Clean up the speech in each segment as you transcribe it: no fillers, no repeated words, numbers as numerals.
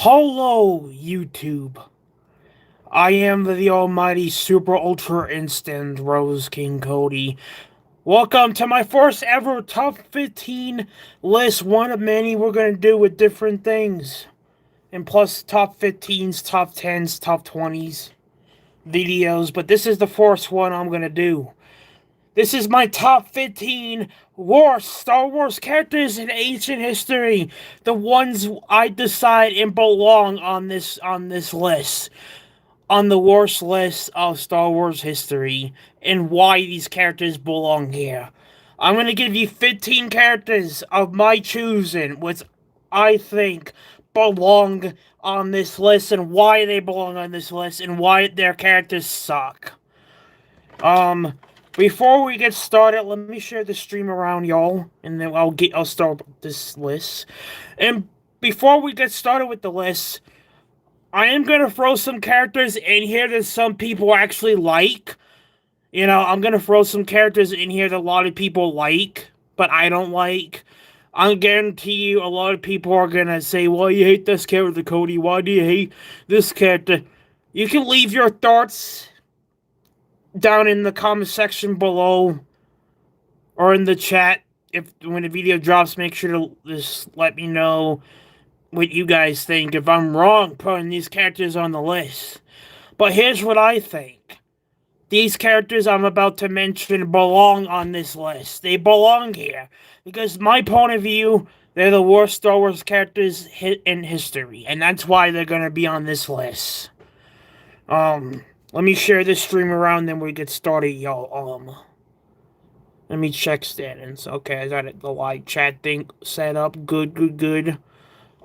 Hello, YouTube. I am the almighty super ultra instant Rose King Cody. Welcome to my first ever top 15 list, one of many we're gonna do with different things. And plus top 15s, top 10s, top 20s videos, but this is the first one I'm gonna do. This is my top 15 worst Star Wars characters in ancient history. The ones I decide and belong on this list. On the worst list of Star Wars history and why these characters belong here. I'm going to give you 15 characters of my choosing which I think belong on this list and why they belong on this list and why their characters suck. Before we get started, let me share the stream around y'all, and then I'll start this list. And before we get started with the list, I am gonna throw some characters in here that some people actually like. You know, I'm gonna throw some characters in here that a lot of people like, but I don't like. I guarantee you a lot of people are gonna say, well, you hate this character, Cody. Why do you hate this character? You can leave your thoughts down in the comment section below or in the chat. If when the video drops, make sure to just let me know what you guys think if I'm wrong putting these characters on the list. But here's what I think. These characters I'm about to mention belong on this list. They belong here. Because my point of view, they're the worst Star Wars characters in history. And that's why they're going to be on this list. Let me share this stream around, then we get started, y'all. Let me check status. Okay, I got the live chat thing set up. Good.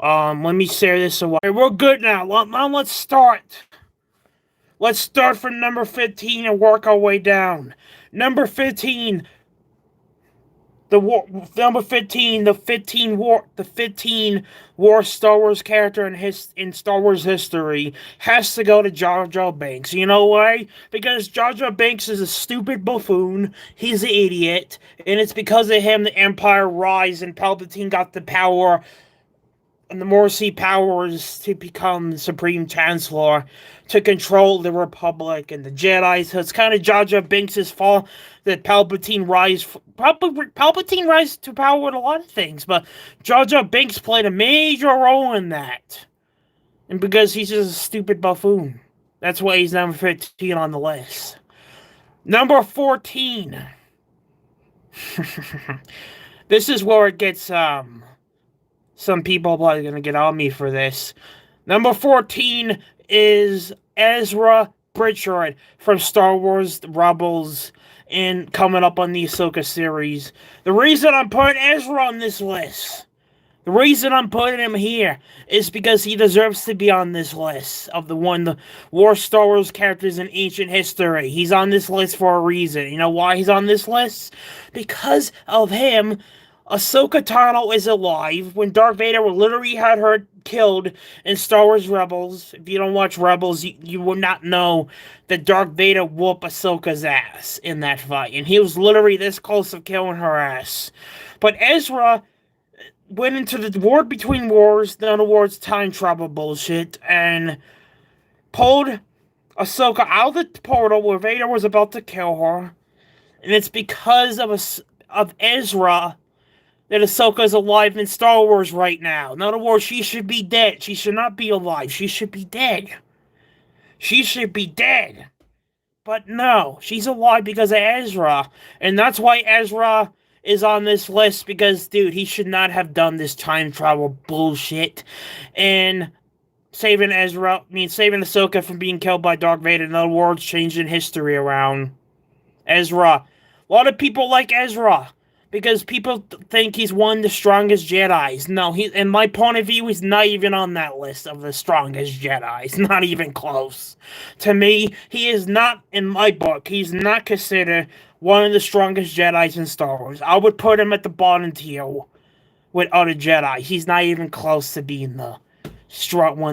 Let me share this away. We're good now. Now let's start. Let's start from number 15 and work our way down. Number 15. Number 15, the 15 worst Star Wars character in Star Wars history has to go to Jar Jar Binks. You know why? Because Jar Jar Binks is a stupid buffoon. He's an idiot, and it's because of him the Empire rise and Palpatine got the power and the Morsi powers to become Supreme Chancellor to control the Republic and the Jedi. So it's kind of Jar Jar Binks' fault that Palpatine rise to power with a lot of things, but Jar Jar Binks played a major role in that. And because he's just a stupid buffoon. That's why he's number 15 on the list. Number 14. This is where it gets, some people are probably going to get on me for this. Number 14 is Ezra Bridger from Star Wars Rebels and coming up on the Ahsoka series. The reason I'm putting Ezra on this list, the reason I'm putting him here is because he deserves to be on this list of the worst Star Wars characters in ancient history. He's on this list for a reason. You know why he's on this list? Because of him, Ahsoka Tano is alive when Darth Vader literally had her killed in Star Wars Rebels. If you don't watch Rebels, you will not know that Darth Vader whooped Ahsoka's ass in that fight. And he was literally this close to killing her ass. But Ezra went into the war between wars, in other words, time travel bullshit, and pulled Ahsoka out of the portal where Vader was about to kill her. And it's because of Ezra that Ahsoka is alive in Star Wars right now. In other words, she should be dead. She should not be alive. She should be dead. She should be dead. But no, she's alive because of Ezra. And that's why Ezra is on this list, because, dude, he should not have done this time travel bullshit. And saving Ahsoka from being killed by Darth Vader. In other words, changing history around. Ezra. A lot of people like Ezra because people think he's one of the strongest Jedis. No, in my point of view, he's not even on that list of the strongest Jedis. Not even close. To me, he is not, in my book, he's not considered one of the strongest Jedis in Star Wars. I would put him at the bottom tier with other Jedi. He's not even close to being one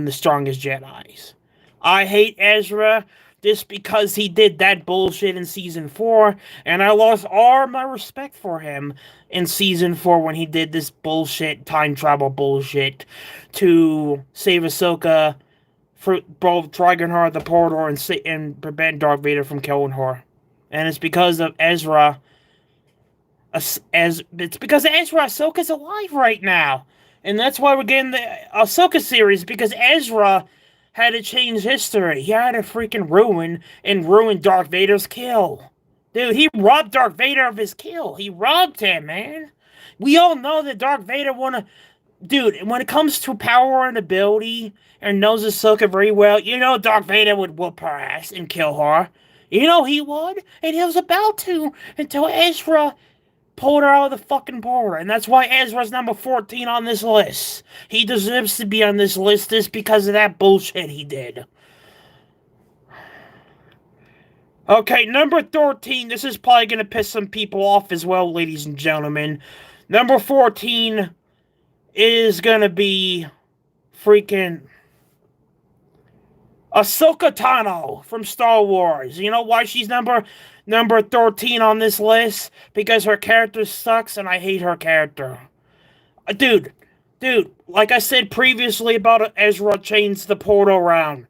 of the strongest Jedis. I hate Ezra. just because he did that bullshit in Season 4, and I lost all my respect for him in Season 4 when he did this bullshit, time travel bullshit, to save Ahsoka, for both dragging her at the portal and prevent Darth Vader from killing her. And it's because of Ezra. It's because of Ezra, Ahsoka's alive right now. And that's why we're getting the Ahsoka series, because Ezra had to change history. He had to freaking ruin Darth Vader's kill. Dude, he robbed Darth Vader of his kill. He robbed him, man. We all know that Darth Vader wanna... Dude, when it comes to power and ability, and knows Ahsoka very well, you know Darth Vader would whoop her ass and kill her. You know he would, and he was about to, until Ezra pulled her out of the fucking portal, and that's why Ezra's number 14 on this list. He deserves to be on this list just because of that bullshit he did. Okay, number 13, this is probably going to piss some people off as well, ladies and gentlemen. Number 14 is going to be freaking Ahsoka Tano from Star Wars. You know why she's number 13 on this list? Because her character sucks and I hate her character. Dude, like I said previously about Ezra changed the portal around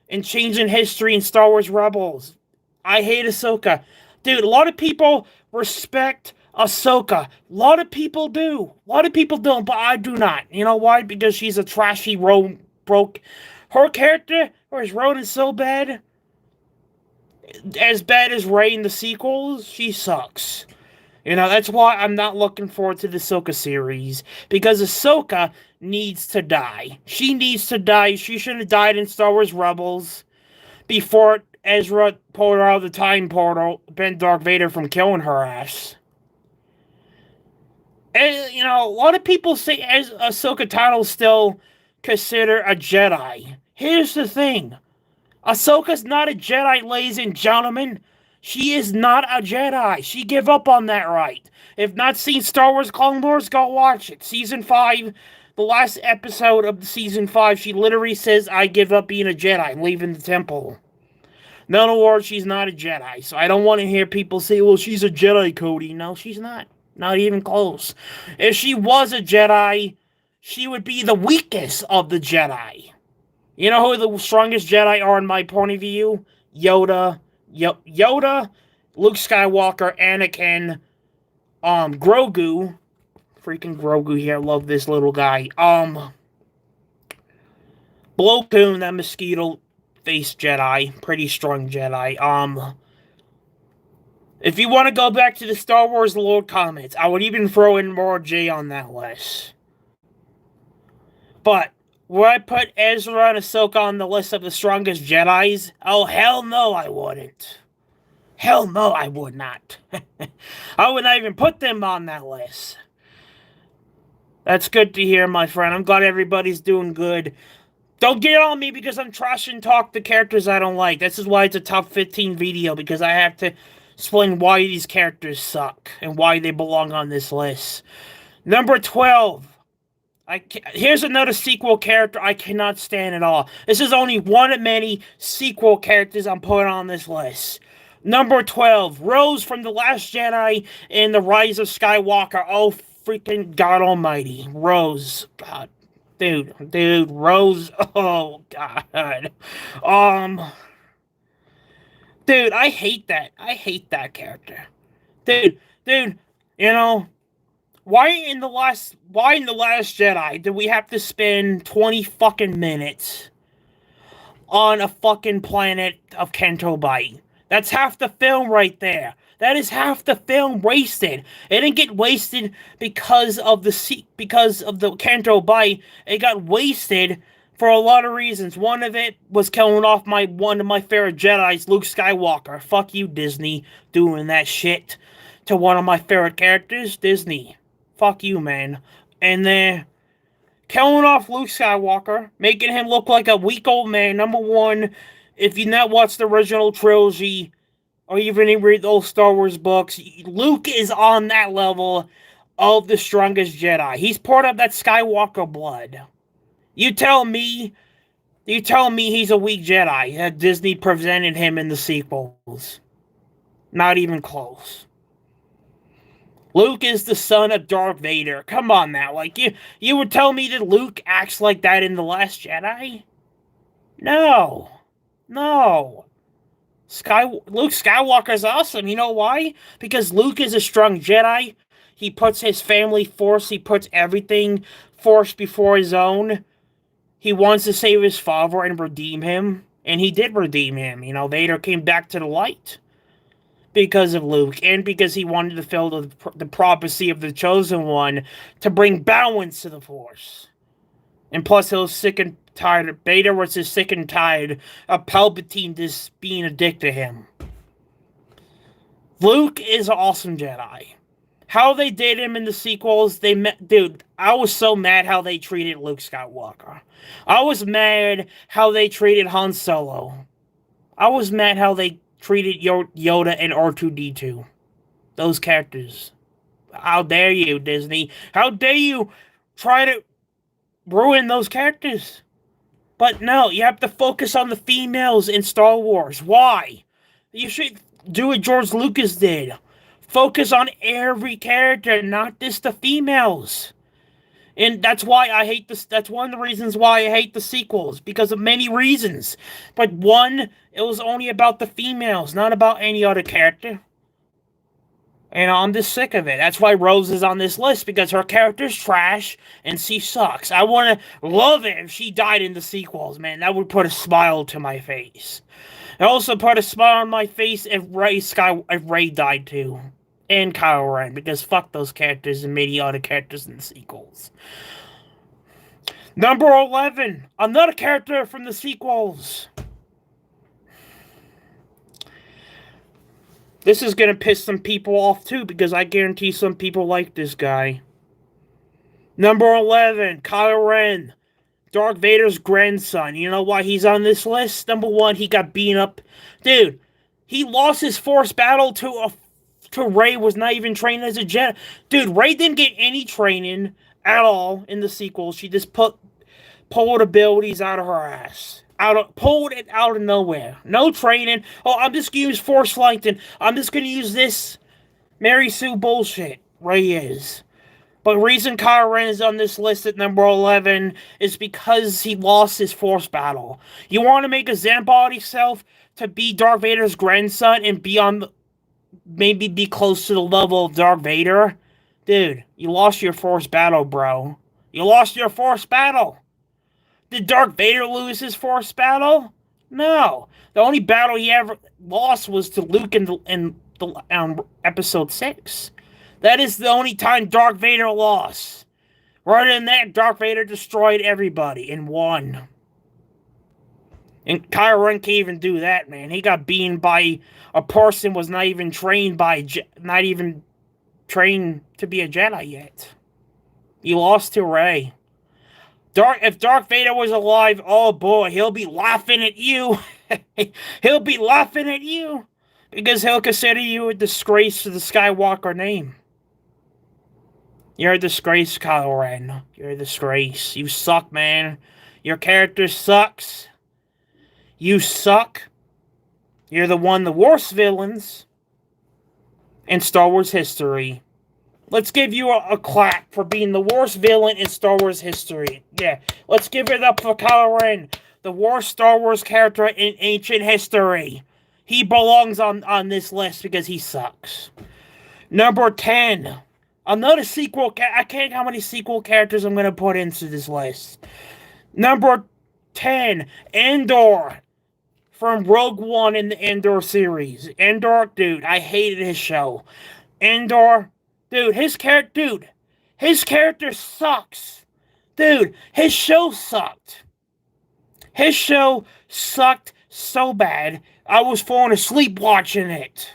and changing history in Star Wars Rebels. I hate Ahsoka. Dude, a lot of people respect Ahsoka. A lot of people do. A lot of people don't, but I do not. You know why? Because she's a trashy broke. Her character was written so bad. As bad as Rey in the sequels, she sucks. You know, that's why I'm not looking forward to the Ahsoka series. Because Ahsoka needs to die. She needs to die. She should have died in Star Wars Rebels before Ezra pulled her out of the time portal, bent Darth Vader from killing her ass. And, you know, a lot of people say Ahsoka Tano's still considered a Jedi. Here's the thing. Ahsoka's not a Jedi, ladies and gentlemen. She is not a Jedi. She gave up on that right. If not seen Star Wars Clone Wars, go watch it. Season 5, the last episode of Season 5, she literally says, I give up being a Jedi. I'm leaving the temple. In other words, she's not a Jedi. So I don't want to hear people say, well, she's a Jedi, Cody. No, she's not. Not even close. If she was a Jedi, she would be the weakest of the Jedi. You know who the strongest Jedi are in my point of view? Yoda, Luke Skywalker, Anakin, Grogu. Freaking Grogu here. I love this little guy. Plo Koon, that mosquito-faced Jedi. Pretty strong Jedi. If you want to go back to the Star Wars lore comments, I would even throw in Mara Jade on that list. But would I put Ezra and Ahsoka on the list of the strongest Jedis? Oh, hell no, I wouldn't. Hell no, I would not. I would not even put them on that list. That's good to hear, my friend. I'm glad everybody's doing good. Don't get on me because I'm trashing talk the characters I don't like. This is why it's a top 15 video, because I have to explain why these characters suck and why they belong on this list. Number 12. Here's another sequel character I cannot stand at all. This is only one of many sequel characters I'm putting on this list. Number 12, Rose from The Last Jedi and The Rise of Skywalker. Oh, freaking God almighty. Rose. God. Dude, Rose. Oh, God. Dude, I hate that. I hate that character. Dude, you know, why in the last Jedi did we have to spend 20 fucking minutes on a fucking planet of Canto Bight? That's half the film right there. That is half the film wasted. It didn't get wasted because of the Canto Bight. It got wasted for a lot of reasons. One of it was killing off one of my favorite Jedis, Luke Skywalker. Fuck you, Disney, doing that shit to one of my favorite characters, Disney. Fuck you, man. And then killing off Luke Skywalker, making him look like a weak old man. Number one, if you not watch the original trilogy, or even read those Star Wars books, Luke is on that level of the strongest Jedi. He's part of that Skywalker blood. You tell me You tell me he's a weak Jedi that Disney presented him in the sequels. Not even close. Luke is the son of Darth Vader. Come on now. Like, you would tell me that Luke acts like that in The Last Jedi? No. No. Luke Skywalker's awesome. You know why? Because Luke is a strong Jedi. He puts his family first. He puts everything first before his own. He wants to save his father and redeem him. And he did redeem him. You know, Vader came back to the light because of Luke, and because he wanted to fulfill the prophecy of the Chosen One to bring balance to the Force. And plus, he was sick and tired. Vader was just sick and tired of Palpatine just being a dick to him. Luke is an awesome Jedi. How they did him in the sequels, dude, I was so mad how they treated Luke Skywalker. I was mad how they treated Han Solo. I was mad how they treated Yoda and R2-D2. Those characters. How dare you, Disney? How dare you try to ruin those characters? But no, you have to focus on the females in Star Wars. Why? You should do what George Lucas did. Focus on every character, not just the females. And that's why I hate this. That's one of the reasons why I hate the sequels, because of many reasons. But one, it was only about the females, not about any other character. And I'm just sick of it. That's why Rose is on this list, because her character's trash and she sucks. I want to love it if she died in the sequels, man. That would put a smile to my face. It also put a smile on my face if Rey died too. And Kylo Ren, because fuck those characters and many other characters in the sequels. Number 11, another character from the sequels. This is going to piss some people off too, because I guarantee some people like this guy. Number 11, Kylo Ren, Darth Vader's grandson. You know why he's on this list? Number one, he got beaten up. Dude, he lost his Force battle to Rey, was not even trained as a Jedi. Dude, Rey didn't get any training at all in the sequel. She just pulled abilities out of her ass. Pulled it out of nowhere. No training. Oh, I'm just going to use Force Lightning. I'm just going to use this Mary Sue bullshit. Rey is. But the reason Kylo Ren is on this list at number 11 is because he lost his Force battle. You want to make a example out of yourself to be Darth Vader's grandson and maybe be close to the level of Darth Vader? Dude, you lost your Force battle, bro. You lost your Force battle. Did Darth Vader lose his Force battle? No. The only battle he ever lost was to Luke in episode 6. That is the only time Darth Vader lost. Rather than that, Darth Vader destroyed everybody and won. And Kylo Ren can't even do that, man. He got beaten by a person was not even trained to be a Jedi yet. He lost to Rey. If Darth Vader was alive, oh boy, he'll be laughing at you. He'll be laughing at you. Because he'll consider you a disgrace to the Skywalker name. You're a disgrace, Kylo Ren. You're a disgrace. You suck, man. Your character sucks. You suck. You're the worst villains in Star Wars history. Let's give you a clap for being the worst villain in Star Wars history. Yeah, let's give it up for Kylo Ren, the worst Star Wars character in ancient history. He belongs on this list because he sucks. Number 10. Another sequel. I can't how many sequel characters I'm going to put into this list. Number 10. Andor. From Rogue One in the Andor series. Andor, dude, I hated his show. Andor, dude, his character sucks. Dude, his show sucked. His show sucked so bad, I was falling asleep watching it.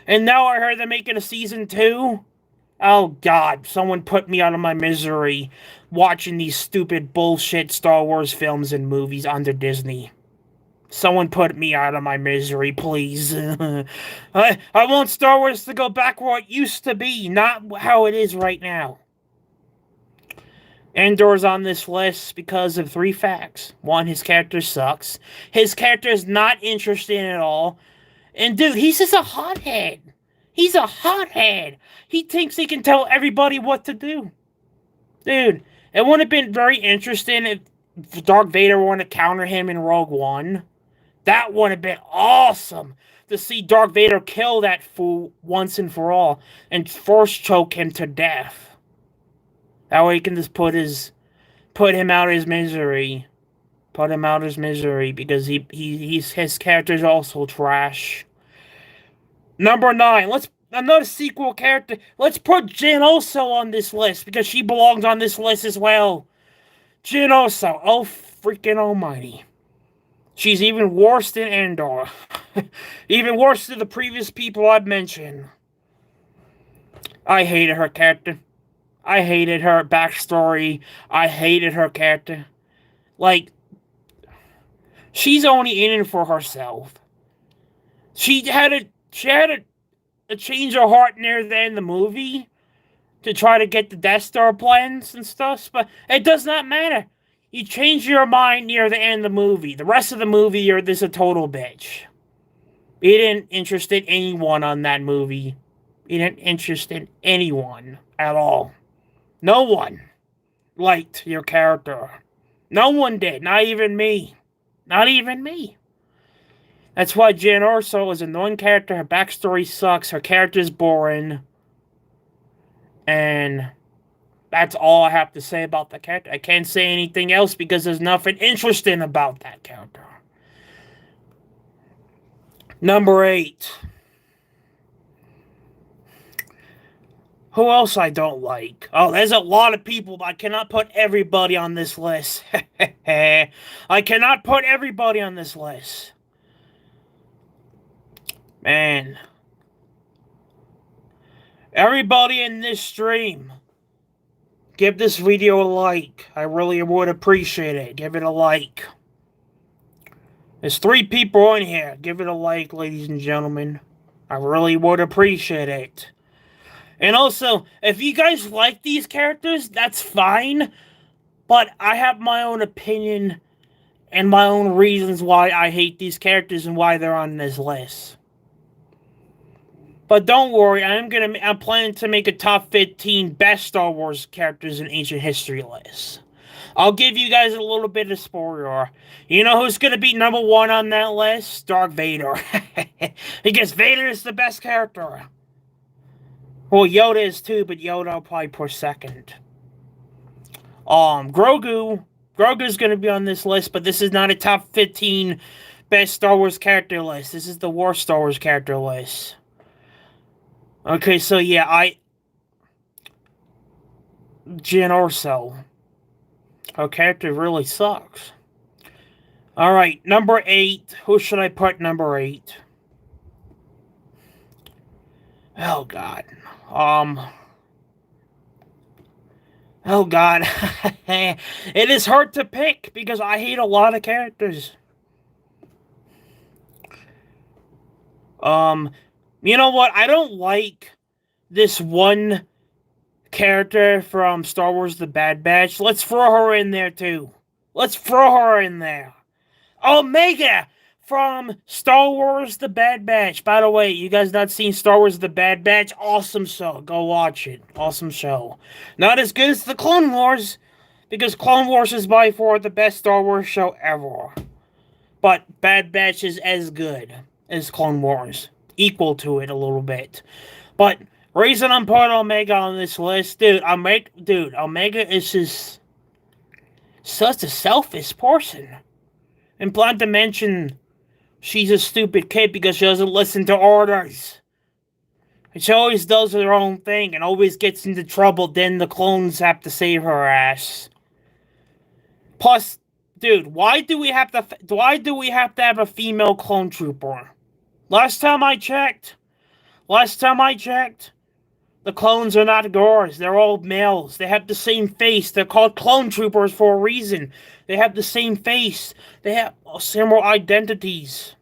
And now I heard they're making a season 2. Oh, God, someone put me out of my misery watching these stupid bullshit Star Wars films and movies under Disney. Someone put me out of my misery, please. I want Star Wars to go back where it used to be, not how it is right now. Andor's on this list because of 3 facts. 1, his character sucks. His character is not interesting at all. And dude, he's just a hothead. He's a hothead. He thinks he can tell everybody what to do. Dude, it would have been very interesting if Darth Vader wanted to counter him in Rogue One. That would have been awesome to see Darth Vader kill that fool once and for all and force choke him to death. That way he can just put him out of his misery. Put him out of his misery because his character's also trash. Number 9, another sequel character. Let's put Jyn Erso on this list because she belongs on this list as well. Jyn Erso, oh freaking almighty. She's even worse than Andor. Even worse than the previous people I've mentioned. I hated her character. I hated her backstory. I hated her character. Like, she's only in it for herself. She had a change of heart near the end of the movie to try to get the Death Star plans and stuff, but it does not matter. You change your mind near the end of the movie. The rest of the movie, you're this a total bitch. You didn't interest in anyone on that movie. You didn't interest in anyone at all. No one liked your character. No one did. Not even me. Not even me. That's why Jyn Erso is an annoying character. Her backstory sucks. Her character's boring. And that's all I have to say about the character. I can't say anything else because there's nothing interesting about that character. Number 8. Who else I don't like? Oh, there's a lot of people, but I cannot put everybody on this list. I cannot put everybody on this list. Man. Everybody in this stream, give this video a like. I really would appreciate it. Give it a like. There's 3 people in here. Give it a like, ladies and gentlemen. I really would appreciate it. And also, if you guys like these characters, that's fine. But I have my own opinion and my own reasons why I hate these characters and why they're on this list. But don't worry, I'm planning to make a top 15 best Star Wars characters in ancient history list. I'll give you guys a little bit of spoiler. You know who's going to be number 1 on that list? Darth Vader. Because Vader is the best character. Well, Yoda is too, but Yoda I'll probably put second. Grogu's going to be on this list, but this is not a top 15 best Star Wars character list. This is the worst Star Wars character list. Okay, so yeah, Jyn Erso. Her character really sucks. Alright, number 8. Who should I put number 8? Oh, God. Oh, God. It is hard to pick because I hate a lot of characters. You know what? I don't like this one character from Star Wars The Bad Batch. Let's throw her in there, too. Let's throw her in there. Omega from Star Wars The Bad Batch. By the way, you guys not seen Star Wars The Bad Batch? Awesome show. Go watch it. Awesome show. Not as good as the Clone Wars, because Clone Wars is by far the best Star Wars show ever. But Bad Batch is as good as Clone Wars. Equal to it a little bit. But reason I'm putting Omega on this list, Omega is just such a selfish person. And not to mention, she's a stupid kid because she doesn't listen to orders. And she always does her own thing and always gets into trouble. Then the clones have to save her ass. Plus, dude, why do we have to have a female clone trooper? Last time I checked, the clones are not girls. They're all males. They have the same face. They're called clone troopers for a reason. They have the same face. They have similar identities.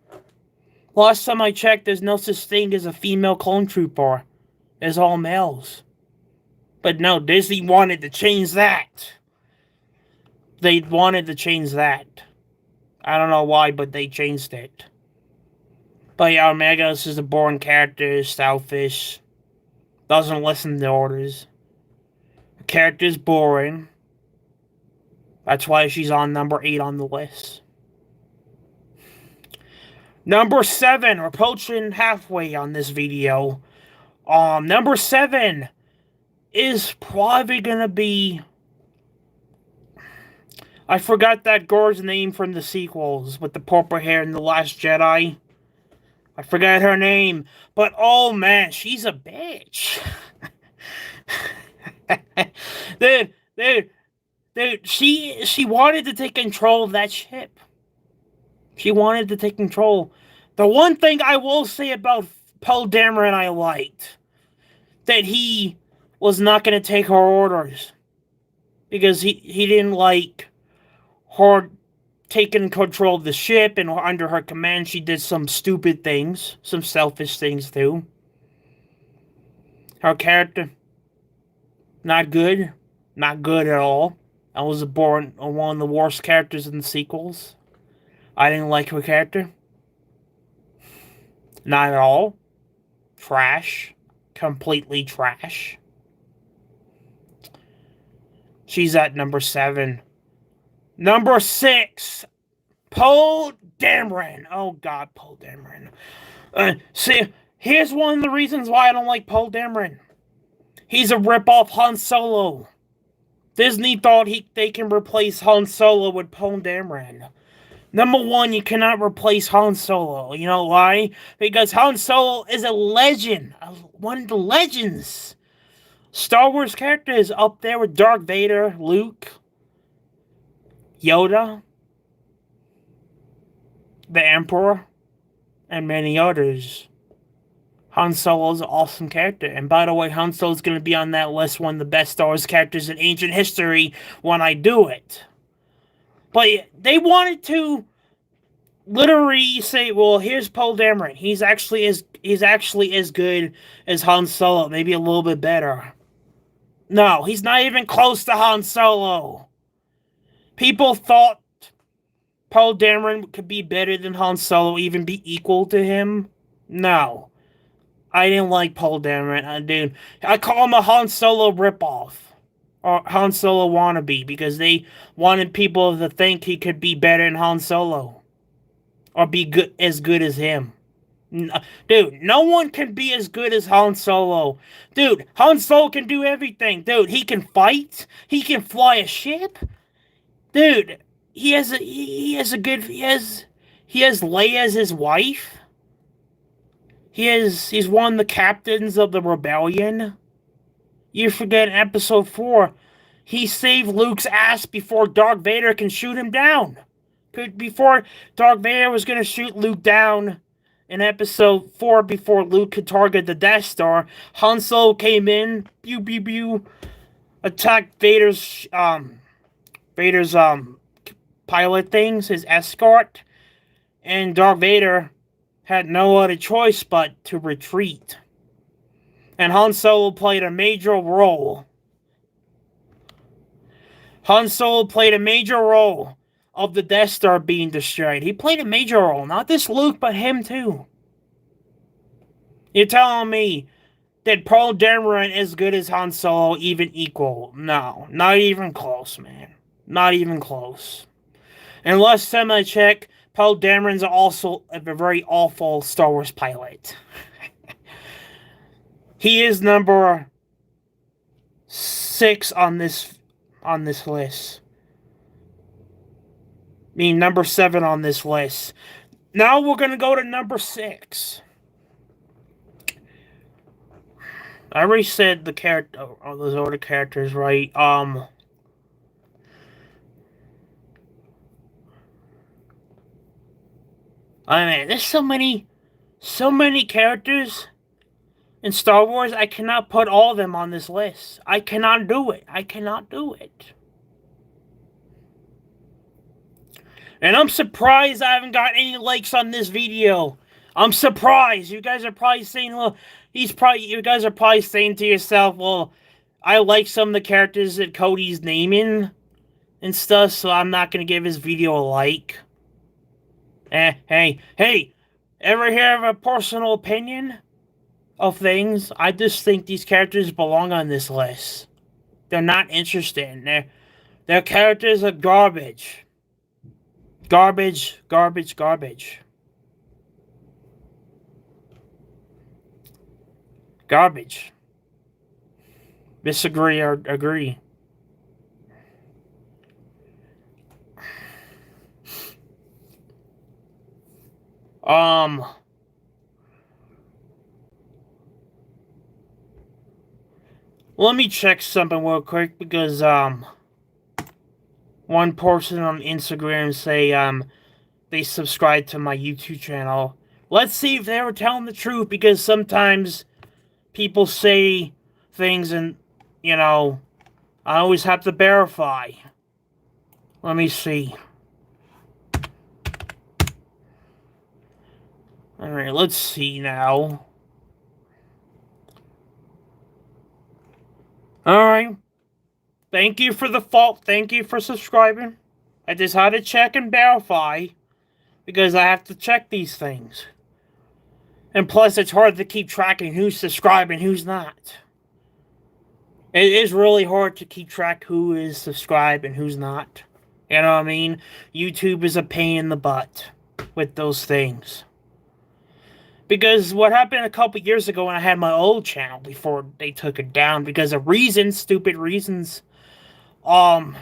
Last time I checked, there's no such thing as a female clone trooper. It's all males. But no, Disney wanted to change that. They wanted to change that. I don't know why, but they changed it. But yeah, Omegas is a boring character, selfish, doesn't listen to orders. The character's boring. That's why she's on number 8 on the list. Number 7, we're approaching halfway on this video. Number 7 is probably gonna be... I forgot that girl's name from the sequels with the purple hair in The Last Jedi. I forgot her name, but oh man, she's a bitch. dude, she wanted to take control of that ship. She wanted to take control. The one thing I will say about Poe Dameron I liked, that he was not going to take her orders. Because he didn't like her taking control of the ship, and under her command she did some stupid things, some selfish things too. Her character, not good at all. I was one of the worst characters in the sequels. I didn't like her character, not at all. Trash, completely trash. She's at number 7. Number 6, Poe Dameron. Oh God, Poe Dameron. See, here's one of the reasons why I don't like Poe Dameron. He's a ripoff Han Solo. Disney thought they can replace Han Solo with Poe Dameron. Number 1, you cannot replace Han Solo. You know why? Because Han Solo is a legend. One of the legends. Star Wars characters up there with Darth Vader, Luke, Yoda, the Emperor, and many others. Han Solo's an awesome character. And by the way, Han Solo's going to be on that list, one of the best Star Wars characters in ancient history when I do it. But they wanted to literally say, well, here's Poe Dameron. He's actually as good as Han Solo, maybe a little bit better. No, he's not even close to Han Solo. People thought Poe Dameron could be better than Han Solo, even be equal to him. No. I didn't like Poe Dameron, dude. I call him a Han Solo ripoff. Or Han Solo wannabe, because they wanted people to think he could be better than Han Solo. Or be as good as him. Dude, no one can be as good as Han Solo. Dude, Han Solo can do everything. Dude, he can fight. He can fly a ship. Dude, he has Leia as his wife. He's one of the captains of the rebellion. You forget in episode 4, he saved Luke's ass before Darth Vader can shoot him down. Before Darth Vader was going to shoot Luke down in episode 4, before Luke could target the Death Star, Han Solo came in, pew pew pew, attacked Vader's pilot things, his escort, and Darth Vader had no other choice but to retreat. And Han Solo played a major role. Han Solo played a major role of the Death Star being destroyed. He played a major role. Not this Luke, but him too. You're telling me that Poe Dameron is as good as Han Solo, even equal? No, not even close, man. Not even close. And last time I checked, Poe Dameron's also a very awful Star Wars pilot. He is number 6 on this list. I mean, number 7 on this list. Now we're going to go to number 6. I already said the character, those other characters, right? I mean, there's so many characters in Star Wars. I cannot put all of them on this list. I cannot do it. And I'm surprised I haven't got any likes on this video. I'm surprised. You guys are probably saying, well, you guys are probably saying to yourself, well, I like some of the characters that Cody's naming. and stuff, so I'm not gonna give his video a like. Hey, ever hear of a personal opinion of things? I just think these characters belong on this list. They're not interesting. Their characters are garbage. Garbage. Garbage. Disagree or agree? Let me check something real quick because, one person on Instagram say, they subscribe to my YouTube channel. Let's see if they were telling the truth, because sometimes people say things and, you know, I always have to verify. Let me see. Alright, let's see now. Alright. Thank you for the fault. Thank you for subscribing. I just had to check and verify, because I have to check these things. And plus, it's hard to keep tracking who's subscribing, who's not. It is really hard to keep track who is subscribed and who's not. You know what I mean? YouTube is a pain in the butt with those things. Because what happened a couple years ago when I had my old channel before they took it down because of reasons, stupid reasons. Back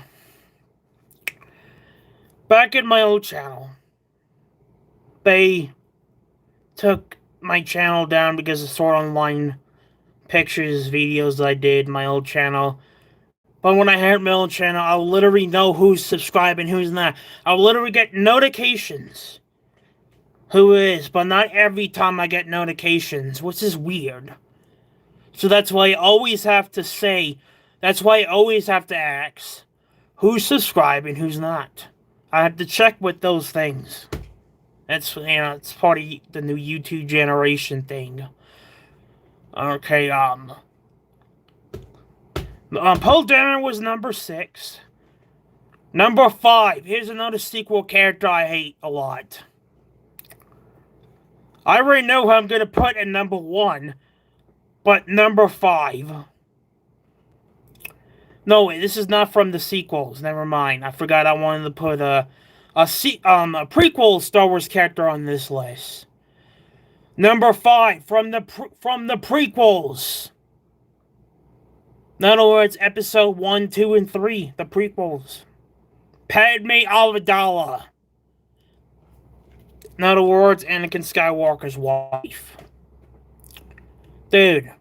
in my old channel, they took my channel down because of Sword Online pictures, videos that I did, my old channel. But when I had my old channel, I'll literally know who's subscribing, who's not. I'll literally get notifications who is, but not every time I get notifications, which is weird. So that's why I always have to say, that's why I always have to ask who's subscribing, who's not. I have to check with those things. That's, you know, it's part of the new YouTube generation thing. Okay, Poe Dameron was number 6. Number 5. Here's another sequel character I hate a lot. I already know who I'm going to put at number 1. But number 5. No, wait, this is not from the sequels. Never mind. I forgot I wanted to put a prequel Star Wars character on this list. Number 5 from the prequels. In other words, episode 1, 2, and 3, the prequels. Padme Amidala. In other words, Anakin Skywalker's wife. Dude,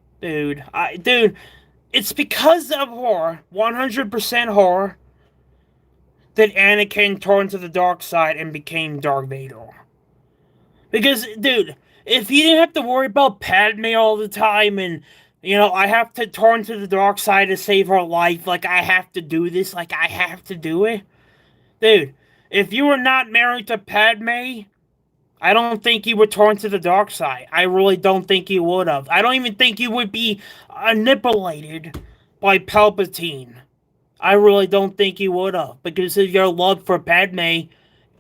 it's because of her, 100% her, that Anakin turned to the dark side and became Darth Vader. Because, dude, if you didn't have to worry about Padme all the time and, you know, I have to turn to the dark side to save her life, like I have to do this, like I have to do it. Dude, if you were not married to Padme, I don't think you would turn to the dark side. I really don't think you would have. I don't even think you would be manipulated by Palpatine. I really don't think you would have. Because of your love for Padme,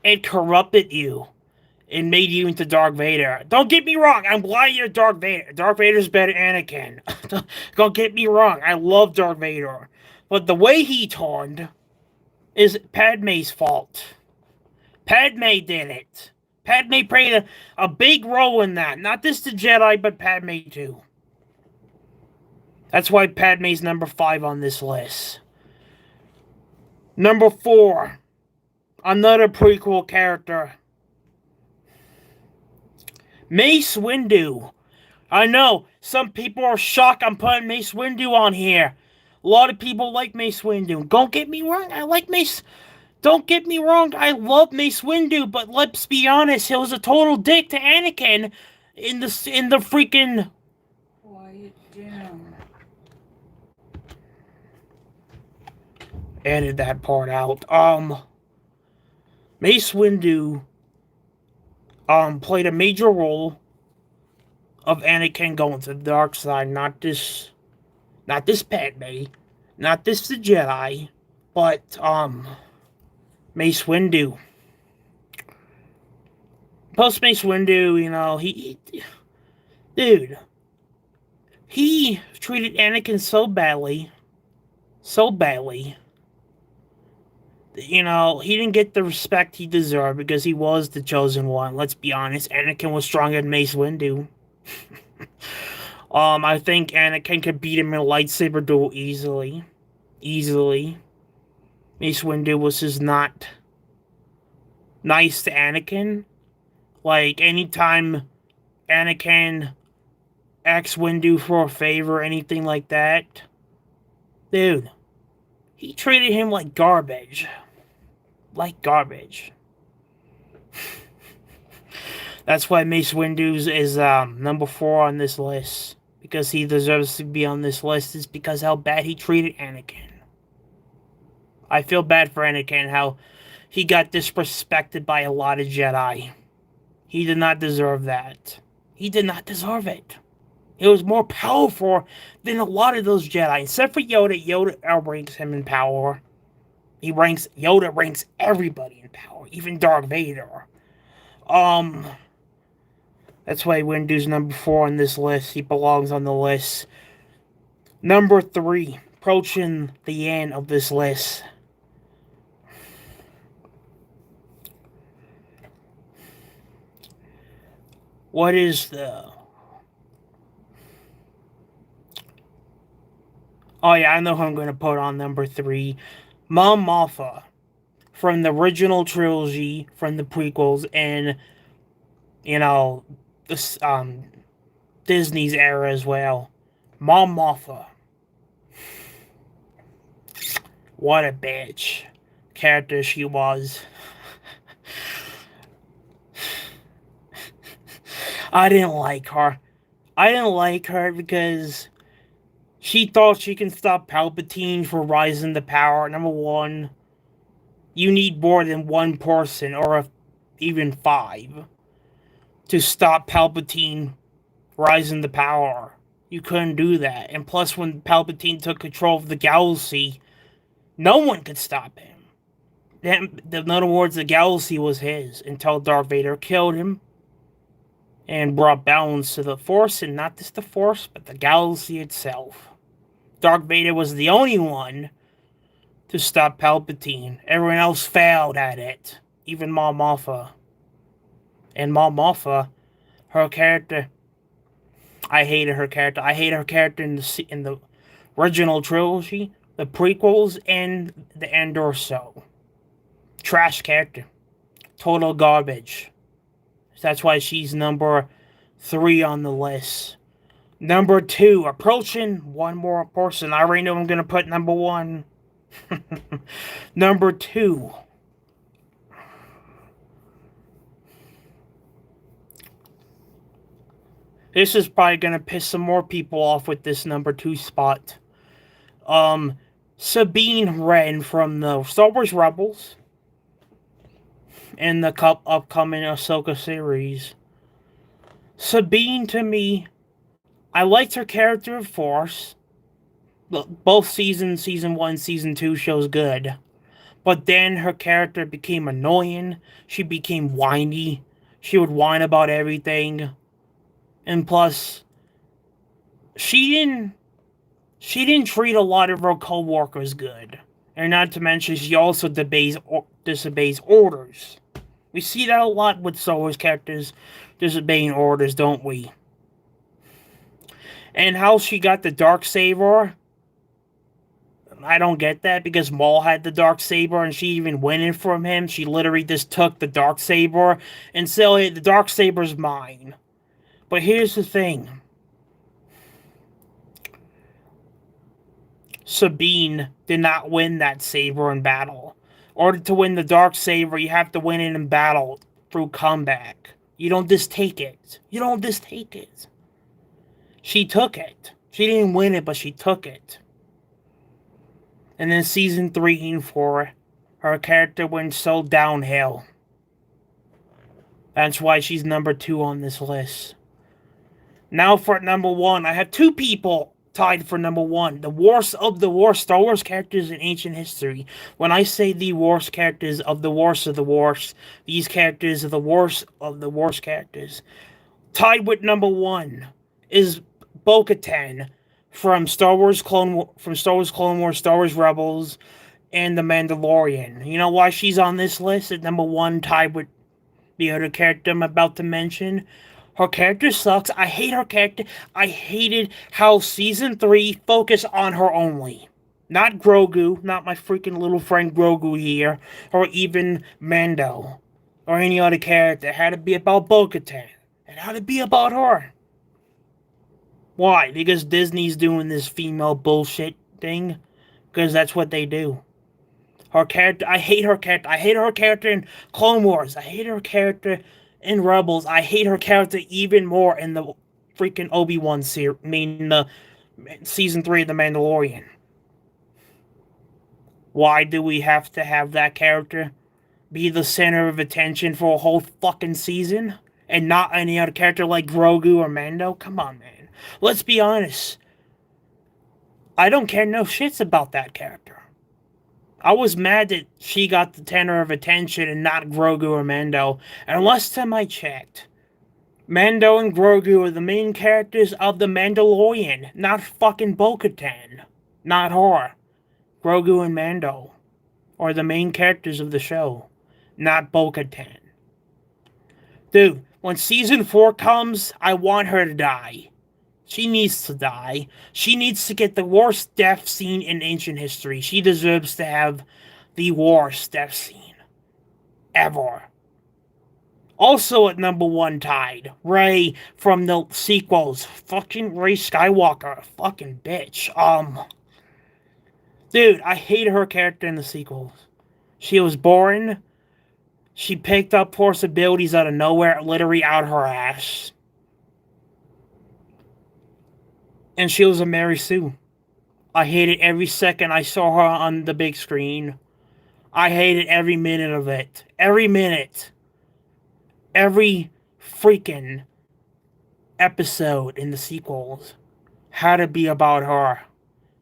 it corrupted you. It made you into Darth Vader. Don't get me wrong. I'm glad you're Darth Vader. Darth Vader's better than Anakin. Don't get me wrong. I love Darth Vader. But the way he turned is Padme's fault. Padme did it. Padme played a big role in that. Not just the Jedi, but Padme too. That's why Padme's number 5 on this list. Number 4. Another prequel character. Mace Windu. I know, some people are shocked I'm putting Mace Windu on here. A lot of people like Mace Windu. Don't get me wrong, I like Mace... Don't get me wrong, I love Mace Windu, but let's be honest, he was a total dick to Anakin in the freaking... Quiet down. Edit that part out. Mace Windu played a major role of Anakin going to the dark side, not this Padme, not this the Jedi, but Mace Windu. Post Mace Windu, you know, dude, he treated Anakin so badly, so badly. You know, he didn't get the respect he deserved because he was the chosen one. Let's be honest, Anakin was stronger than Mace Windu. I think Anakin could beat him in a lightsaber duel easily. Easily. Mace Windu was just not nice to Anakin. Like, anytime Anakin asks Windu for a favor or anything like that, dude, he treated him like garbage. Like garbage. That's why Mace Windu is number 4 on this list. Because he deserves to be on this list is because how bad he treated Anakin. I feel bad for Anakin, how he got disrespected by a lot of Jedi. He did not deserve that. He did not deserve it. He was more powerful than a lot of those Jedi. Except for Yoda. Yoda outranks him in power. Yoda ranks everybody in power. Even Darth Vader. That's why Windu's number 4 on this list. He belongs on the list. Number 3. Approaching the end of this list. What is the... Oh yeah, I know who I'm going to put on number 3. Mon Mothma. From the original trilogy, from the prequels, and, you know, this, Disney's era as well. Mon Mothma. What a bitch character she was. I didn't like her. I didn't like her because she thought she can stop Palpatine from rising to power. Number 1, you need more than one person, or even 5, to stop Palpatine rising to power. You couldn't do that. And plus, when Palpatine took control of the galaxy, no one could stop him. In other words, the galaxy was his until Darth Vader killed him and brought balance to the Force, and not just the Force, but the galaxy itself. Darth Vader was the only one to stop Palpatine. Everyone else failed at it. Even Mon Mothma. And Mon Mothma, her character, I hated her character. I hated her character in the original trilogy, the prequels, and the Andor show. Trash character. Total garbage. That's why she's number 3 on the list. Number 2, approaching one more person. I already know I'm going to put number 1. Number 2. This is probably going to piss some more people off with this number 2 spot. Sabine Wren from the Star Wars Rebels and the upcoming Ahsoka series. Sabine, to me, I liked her character, of course. Both season 1, season 2 shows good. But then her character became annoying. She became whiny. She would whine about everything. And plus, she didn't treat a lot of her co-workers good. And not to mention, she also disobeys orders. We see that a lot with Star Wars characters disobeying orders, don't we? And how she got the Darksaber, I don't get that, because Maul had the Darksaber and she even went in from him. She literally just took the Darksaber and said, hey, the Darksaber's mine. But here's the thing. Sabine did not win that saber in battle. In order to win the Darksaber, you have to win it in battle through comeback. You don't just take it. You don't just take it. She took it. She didn't win it, but she took it. And then season 3 and 4, her character went so downhill. That's why she's number 2 on this list. Now for number 1, I have 2 people tied for number one. The worst of the worst Star Wars characters in ancient history. When I say the worst characters of the worst of the worst, these characters are the worst of the worst characters. Tied with number one is Bo-Katan from Star Wars Clone Wars, Star Wars Rebels, and The Mandalorian. You know why she's on this list at number one, tied with the other character I'm about to mention? Her character sucks. I hate her character. I hated how Season 3 focused on her only. Not Grogu, not my freaking little friend Grogu here, or even Mando, or any other character. It had to be about Bo-Katan. It had to be about her. Why? Because Disney's doing this female bullshit thing? Because that's what they do. Her character, I hate her character. I hate her character in Clone Wars. I hate her character in Rebels. I hate her character even more in the freaking Obi-Wan series. I mean, the Season 3 of The Mandalorian. Why do we have to have that character be the center of attention for a whole fucking season? And not any other character like Grogu or Mando? Come on, man. Let's be honest. I don't care no shits about that character. I was mad that she got the center of attention and not Grogu or Mando. And last time I checked, Mando and Grogu are the main characters of The Mandalorian, not fucking Bo-Katan. Not her. Grogu and Mando are the main characters of the show, not Bo-Katan. Dude, when Season 4 comes, I want her to die. She needs to die. She needs to get the worst death scene in ancient history. She deserves to have the worst death scene ever. Also at number one tied, Rey from the sequels. Fucking Rey Skywalker. Fucking bitch. Dude, I hate her character in the sequels. She was born. She picked up Force abilities out of nowhere, literally out her ass. And she was a Mary Sue. I hated every second I saw her on the big screen. I hated every minute of it. Every minute. Every freaking episode in the sequels had to be about her.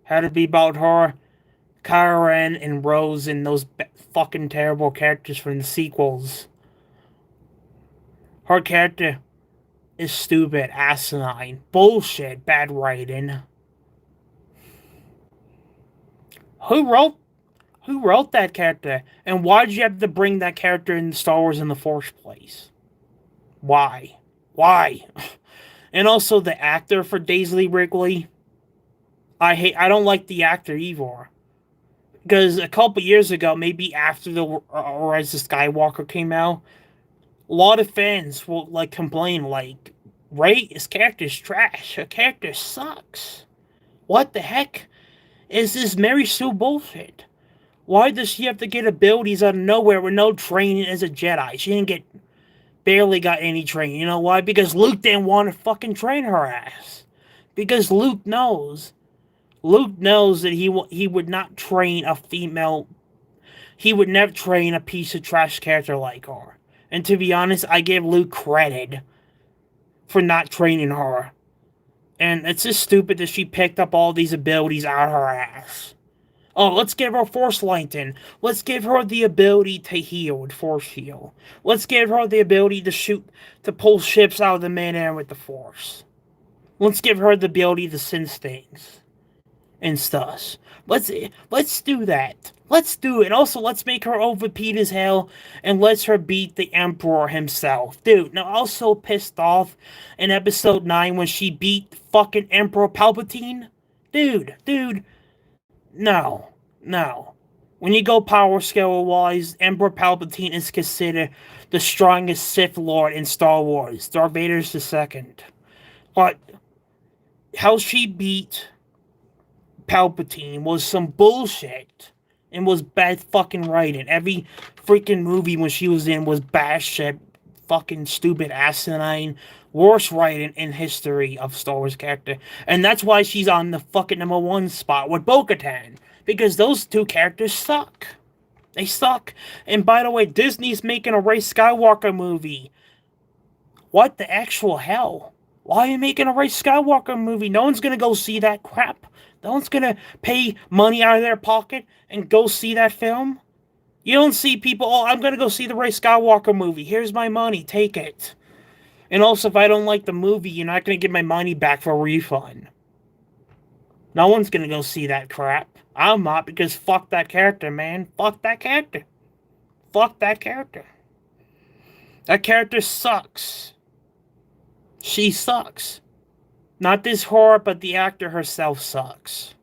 Had to be about her, Kylo Ren, and Rose, and those fucking terrible characters from the sequels. Her character is stupid, asinine, bullshit, bad writing. Who wrote that character? And why did you have to bring that character in Star Wars in the first place? Why? And also the actor for Daisy Ridley. I don't like the actor either. Because a couple years ago, maybe after the Rise of Skywalker came out, a lot of fans will complain Rey's character is trash. Her character sucks. What the heck is this Mary Sue bullshit? Why does she have to get abilities out of nowhere with no training as a Jedi? She barely got any training. You know why? Because Luke didn't want to fucking train her ass. Because Luke knows that he would not train a female. He would never train a piece of trash character like her. And to be honest, I give Luke credit for not training her. And it's just stupid that she picked up all these abilities out of her ass. Oh, let's give her Force Lightning. Let's give her the ability to heal with Force Heal. Let's give her the ability to pull ships out of the midair with the Force. Let's give her the ability to sense things and stuff. Let's do that. Let's do it. Also, let's make her OP as hell and let's her beat the Emperor himself. Dude, now I was so pissed off in episode 9 when she beat fucking Emperor Palpatine. Dude, no. When you go power scale wise, Emperor Palpatine is considered the strongest Sith Lord in Star Wars. Darth Vader's the second. But how she beat Palpatine was some bullshit and was bad fucking writing. Every freaking movie when she was in was bad shit, fucking stupid, asinine, worst writing in history of Star Wars character. And that's why she's on the fucking number one spot with Bo-Katan. Because those two characters suck. They suck. And by the way, Disney's making a Rey Skywalker movie. What the actual hell? Why are you making a Ray Skywalker movie? No one's gonna go see that crap. No one's gonna pay money out of their pocket and go see that film. You don't see people, oh, I'm gonna go see the Ray Skywalker movie. Here's my money, take it. And also, if I don't like the movie, you're not gonna get my money back for a refund. No one's gonna go see that crap. I'm not, because fuck that character, man. Fuck that character. Fuck that character. That character sucks. She sucks. Not this whore, but the actor herself sucks.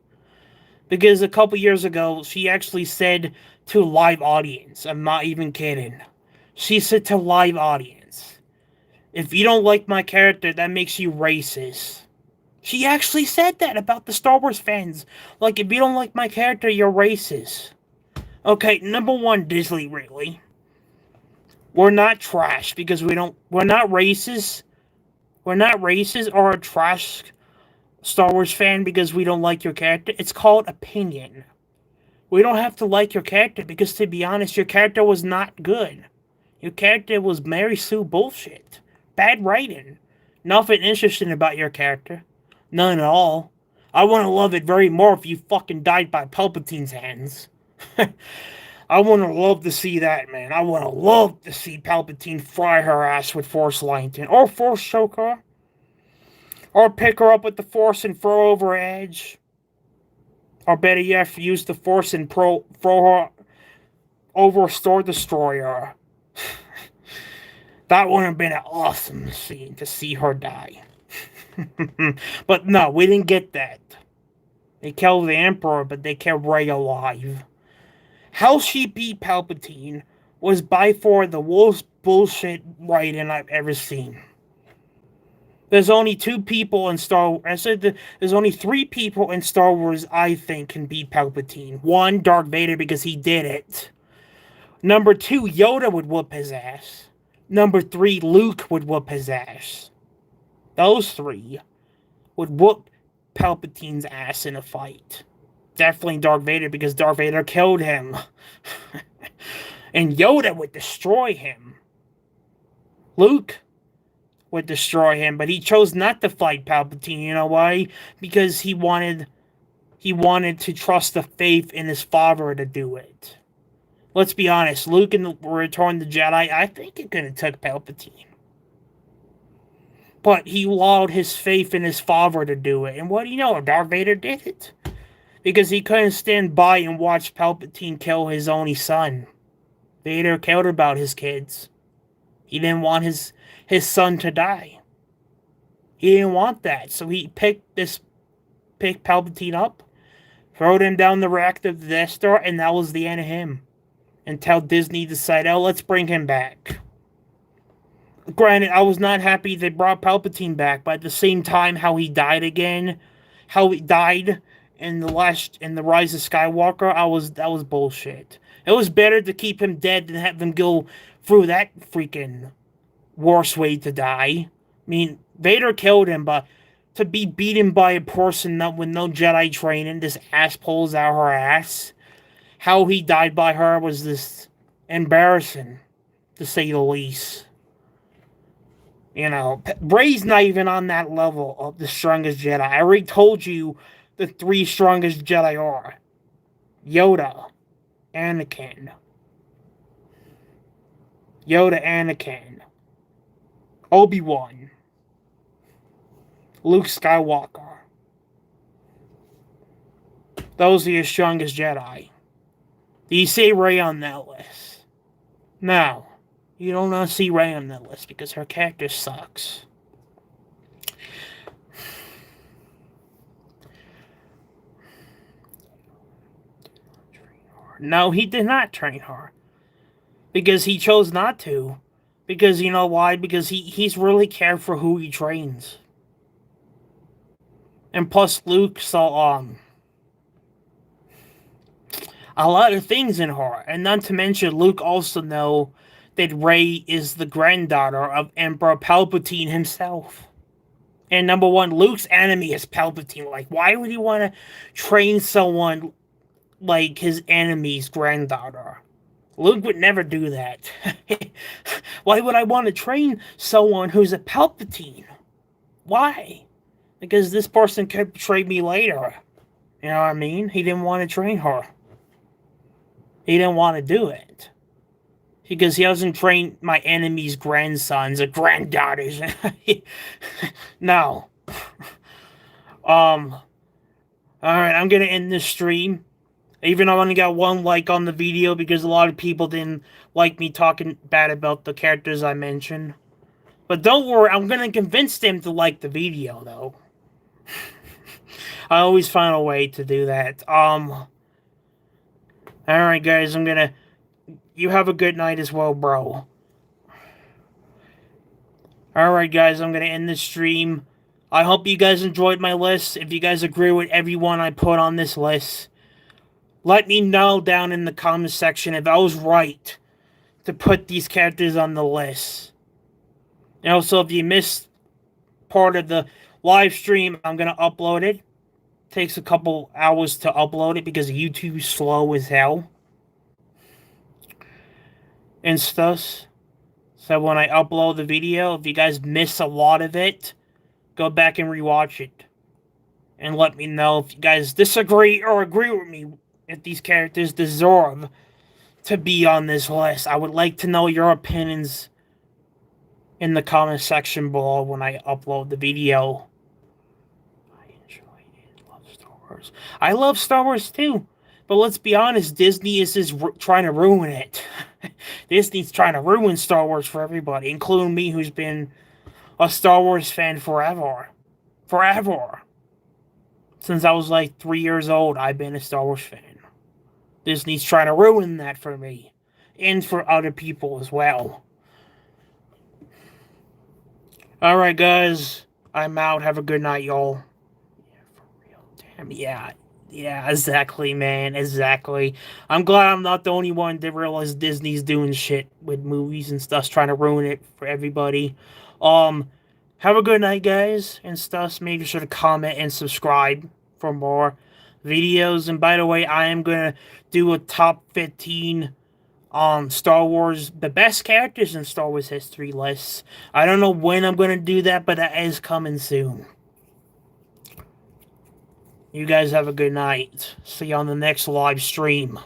Because a couple years ago, she actually said to a live audience, I'm not even kidding. She said to a live audience, if you don't like my character, that makes you racist. She actually said that about the Star Wars fans. Like, if you don't like my character, you're racist. Okay, number one, Disney, really. We're not trash because we're not racist. We're not racist or a trash Star Wars fan because we don't like your character. It's called opinion. We don't have to like your character because, to be honest, your character was not good. Your character was Mary Sue bullshit. Bad writing. Nothing interesting about your character. None at all. I want to love it very more if you fucking died by Palpatine's hands. I want to love to see that, man. I want to love to see Palpatine fry her ass with Force Lightning. Or Force choke her. Or pick her up with the Force and throw over edge. Or better yet, use the Force and throw her over a Star Destroyer. That would have been an awesome scene to see her die. But no, we didn't get that. They killed the Emperor, but they kept Rey alive. How she beat Palpatine was by far the worst bullshit writing I've ever seen. There's only two people in Star Wars. I said there's only three people in Star Wars I think can beat Palpatine. One, Darth Vader, because he did it. Number two, Yoda would whoop his ass. Number three, Luke would whoop his ass. Those three would whoop Palpatine's ass in a fight. Definitely Darth Vader, because Darth Vader killed him. And Yoda would destroy him. Luke would destroy him, but he chose not to fight Palpatine. You know why? Because he wanted to trust the faith in his father to do it. Let's be honest, Luke in the Return of the Jedi, I think he could have took Palpatine. But he allowed his faith in his father to do it. And what do you know? Darth Vader did it. Because he couldn't stand by and watch Palpatine kill his only son. Vader cared about his kids. He didn't want his son to die. He didn't want that. So he picked Palpatine up, threw him down the rack of the Death Star, and that was the end of him. Until Disney decided, oh, let's bring him back. Granted, I was not happy they brought Palpatine back, but at the same time, how he died again, how he died in the Rise of Skywalker, that was bullshit. It was better to keep him dead than have him go through that freaking worst way to die. I mean, Vader killed him, but to be beaten by a person with no Jedi training, this ass pulls out her ass. How he died by her was this embarrassing, to say the least. You know, Rey's not even on that level of the strongest Jedi. I already told you the three strongest Jedi are Yoda, Anakin, Obi-Wan, Luke Skywalker. Those are your strongest Jedi. Do you see Rey on that list? No. You don't see Rey on that list because her character sucks. No, he did not train her. Because he chose not to. Because you know why? Because he's really cared for who he trains. And plus Luke saw a lot of things in her. And not to mention Luke also know that Rey is the granddaughter of Emperor Palpatine himself. And number one, Luke's enemy is Palpatine. Like, why would he want to train someone like his enemy's granddaughter? Luke would never do that. Why would I want to train someone who's a Palpatine? Why? Because this person could betray me later. You know what I mean? He didn't want to train her. He didn't want to do it. Because he doesn't train my enemy's grandsons or granddaughters. No. Alright, I'm gonna end this stream. Even though I only got 1 like on the video because a lot of people didn't like me talking bad about the characters I mentioned. But don't worry, I'm gonna convince them to like the video, though. I always find a way to do that. Alright, guys, you have a good night as well, bro. Alright, guys, I'm gonna end this stream. I hope you guys enjoyed my list. If you guys agree with everyone I put on this list, let me know down in the comment section if I was right to put these characters on the list. And also, if you missed part of the live stream, I'm going to upload it. Takes a couple hours to upload it because YouTube's slow as hell. And stuff. So when I upload the video, if you guys miss a lot of it, go back and rewatch it. And let me know if you guys disagree or agree with me if these characters deserve to be on this list. I would like to know your opinions in the comment section below when I upload the video. I enjoy it. Love Star Wars. I love Star Wars too. But let's be honest, Disney is just trying to ruin it. Disney's trying to ruin Star Wars for everybody, including me, who's been a Star Wars fan forever. Forever. Since I was like 3 years old, I've been a Star Wars fan. Disney's trying to ruin that for me. And for other people as well. Alright, guys. I'm out. Have a good night, y'all. Yeah, for real. Damn, yeah. Yeah, exactly, man. Exactly. I'm glad I'm not the only one that realized Disney's doing shit with movies and stuff, trying to ruin it for everybody. Have a good night, guys, and stuff. Make sure to comment and subscribe for more videos. And by the way, I am gonna do a top 15 Star Wars, the best characters in Star Wars history lists. I don't know when I'm gonna do that, but that is coming soon. You guys have a good night. See you on the next live stream.